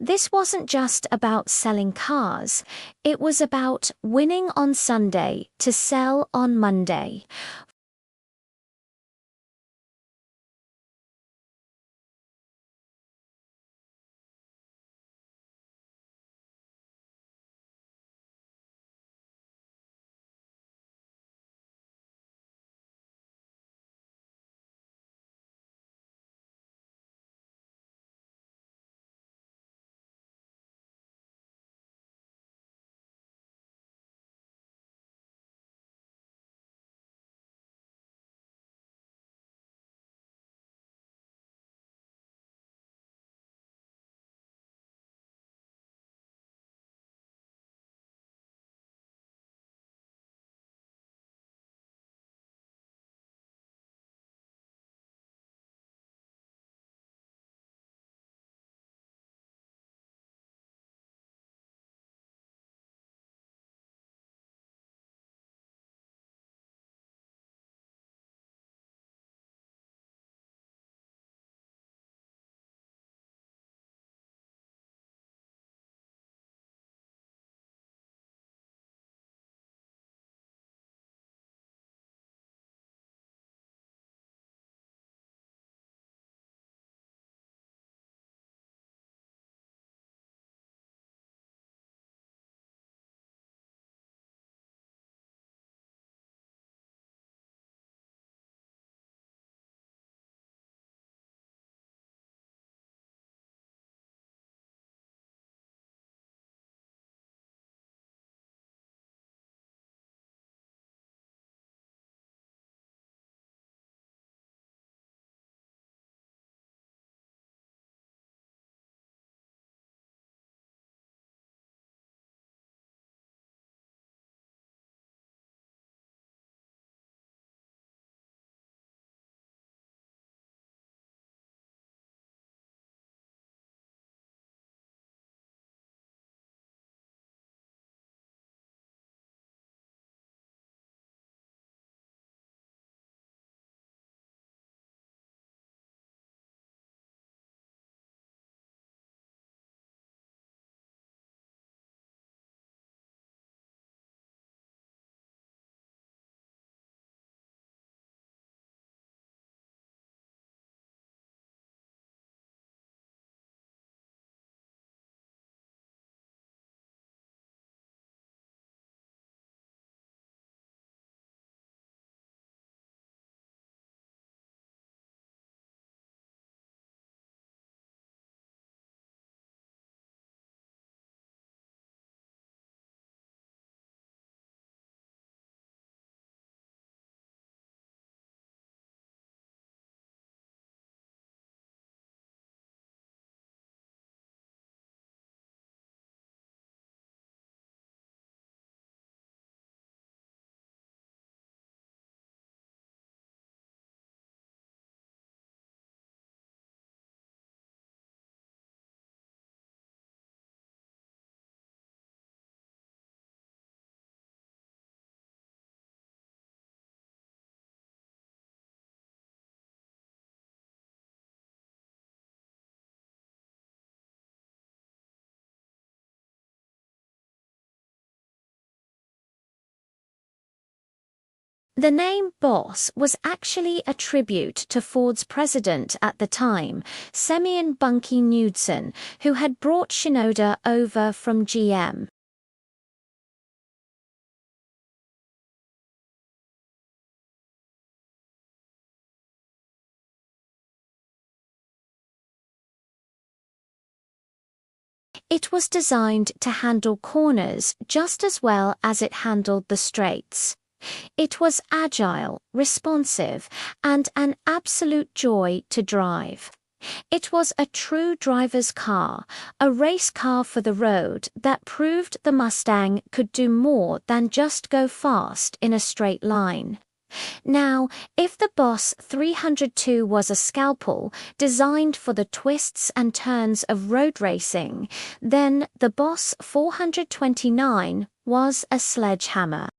This wasn't just about selling cars, it was about winning on Sunday to sell on Monday. The name Boss was actually a tribute to Ford's president at the time, Semyon Bunky Knudsen, who had brought Shinoda over from GM. It was designed to handle corners just as well as it handled the straights. It was agile, responsive, and an absolute joy to drive. It was a true driver's car, a race car for the road that proved the Mustang could do more than just go fast in a straight line. Now, if the Boss 302 was a scalpel designed for the twists and turns of road racing, then the Boss 429 was a sledgehammer.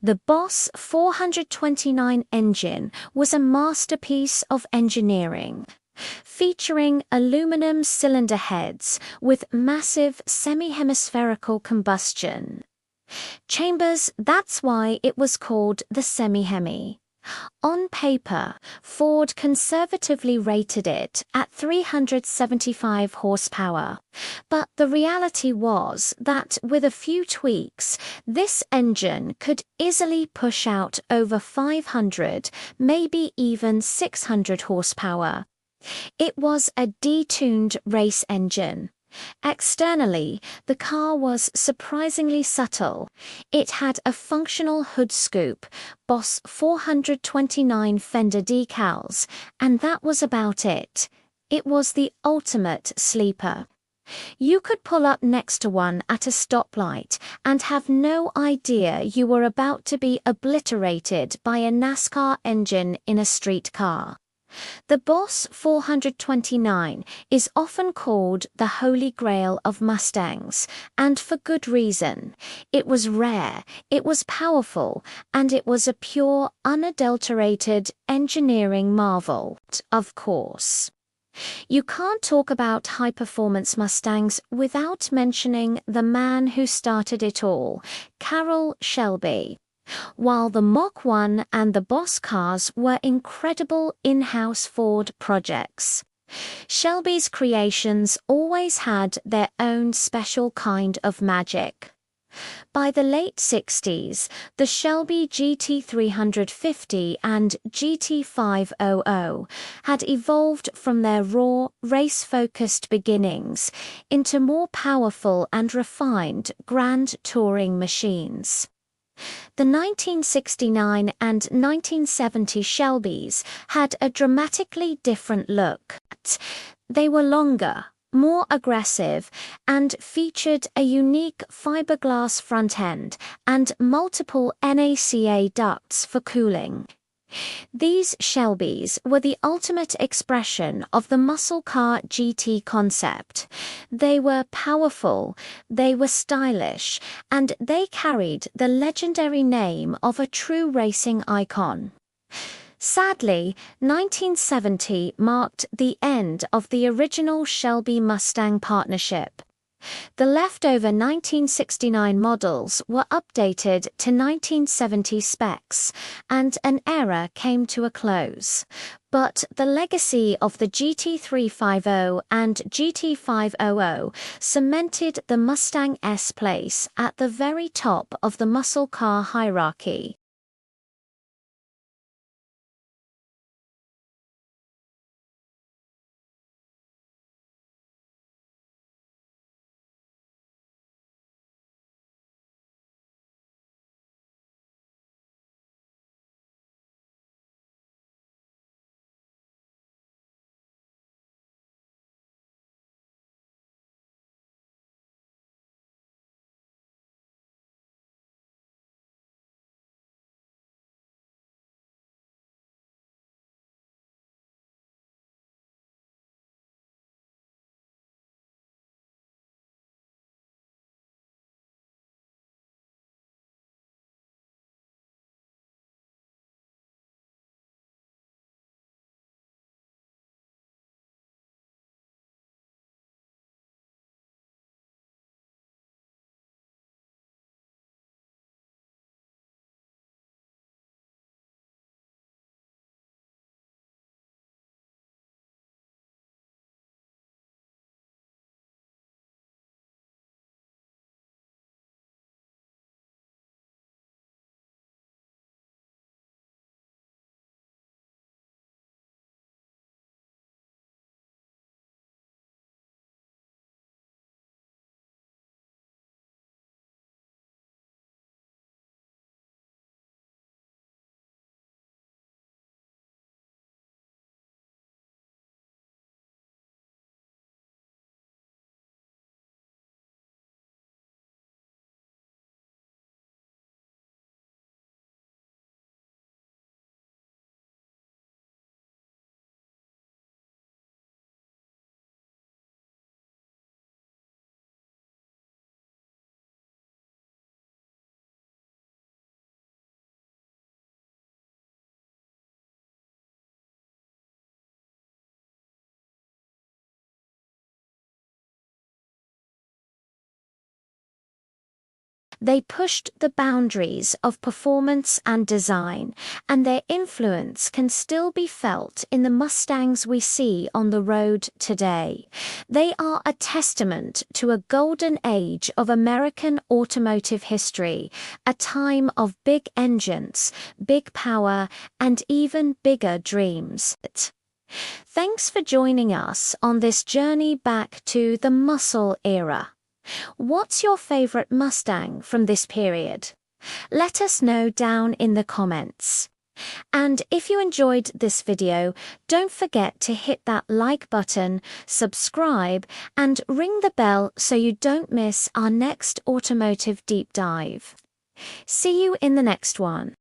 The Boss 429 engine was a masterpiece of engineering, featuring aluminum cylinder heads with massive semi-hemispherical combustion chambers. That's why it was called the semi-hemi. On paper, Ford conservatively rated it at 375 horsepower, but the reality was that with a few tweaks, this engine could easily push out over 500, maybe even 600 horsepower. It was a detuned race engine. Externally, the car was surprisingly subtle. It had a functional hood scoop, Boss 429 fender decals, and that was about it. It was the ultimate sleeper. You could pull up next to one at a stoplight and have no idea you were about to be obliterated by a NASCAR engine in a street car. The Boss 429 is often called the Holy Grail of Mustangs, and for good reason. It was rare, it was powerful, and it was a pure, unadulterated engineering marvel, of course. You can't talk about high-performance Mustangs without mentioning the man who started it all, Shelby. While the Mach 1 and the Boss cars were incredible in-house Ford projects, Shelby's creations always had their own special kind of magic. By the late 60s, the Shelby GT350 and GT500 had evolved from their raw, race-focused beginnings into more powerful and refined grand touring machines. The 1969 and 1970 Shelbys had a dramatically different look. They were longer, more aggressive, and featured a unique fiberglass front end and multiple NACA ducts for cooling. These Shelbys were the ultimate expression of the muscle car GT concept. They were powerful, they were stylish, and they carried the legendary name of a true racing icon. Sadly, 1970 marked the end of the original Shelby-Mustang partnership. The leftover 1969 models were updated to 1970 specs, and an era came to a close. But the legacy of the GT350 and GT500 cemented the Mustang S place at the very top of the muscle car hierarchy. They pushed the boundaries of performance and design, and their influence can still be felt in the Mustangs we see on the road today. They are a testament to a golden age of American automotive history, a time of big engines, big power, and even bigger dreams. Thanks for joining us on this journey back to the muscle era. What's your favorite Mustang from this period? Let us know down in the comments. And if you enjoyed this video, don't forget to hit that like button, subscribe, and ring the bell so you don't miss our next automotive deep dive. See you in the next one.